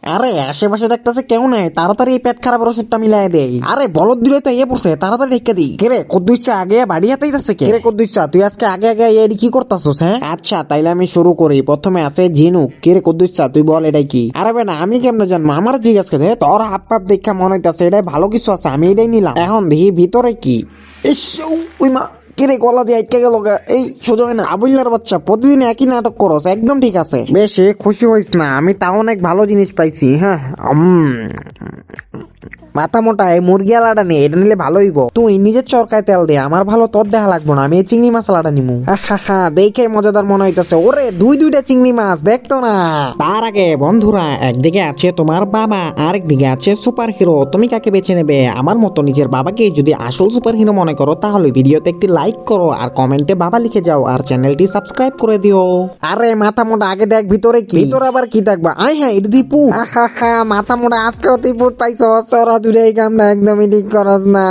আরে আশেপাশে দেখতেছে কেউ নাই, তাড়াতাড়ি এই পেট খারাপের ওষুধটা মিলাই দেই। আরে বলদ দিলে তো ইয়ে পড়ছে, তাড়াতাড়ি ঢেকে দিই। কেরে কদ্দুইচ্ছা আগে বাড়ি হাতেই যাচ্ছে কে? কদ্দুইচ্ছা তুই আজকে আগে আগে এর কি করতেছস? হ্যাঁ আচ্ছা তাইলে আমি শুরু করি। প্রথমে আছে ঝিনুক। কেরে কদ্দুইচ্ছা তুই বল এটাই কি? আরে না আমি কেমনে জানবো? আমার জিজ্ঞাসা করে তোর হাত পাপ দেখা মনে হইতাছে এটাই ভালো কিছু আছে, আমি এটাই নিলাম। এখন দেখি ভিতরে কি। ওই মা কিরে গলা দিয়ে আটকে গেল গা। এই সোজা হয় না আবুল্লার বাচ্চা, প্রতিদিন একই নাটক করস। একদম ঠিক আছে, বেশ খুশি হইস না, আমি তাও অনেক ভালো জিনিস পাইছি। হ্যাঁ মাথা মোটা এই মুরগি আলাটা নিয়ে, এটা নিলে ভালো হইব। তুই নিজের চরকায় তেল দে, আমার ভালো তোর দেখা লাগবো না, আমি এই চিংড়ি মশলাটা নিমু। দেখে মজাদার মনে হইতেছে। ওরে দুইটা চিংড়ি মাছ দেখতো না। তার আগে বন্ধুরা, একদিকে আছে তোমার বাবা, আরেকদিকে আছে সুপার হিরো। তুমি কাকে বেছে নেবে? আমার মতো নিজের বাবাকে যদি আসল সুপার হিরো মনে করো, তাহলে ভিডিওতে একটি লাইক করো আর কমেন্টে বাবা লিখে যাও আর চ্যানেলটি সাবস্ক্রাইব করে দিও। আরে মাথা মোটা আগে দেখ ভিতরে কি। ভিতরে আবার কি দেখবা? আয় হ্যাঁ এটা দীপু। মাথা মোটা আজকেও তুই পুট পাইছ। সরা দূরে এই কামটা একদমই ঠিক করস না।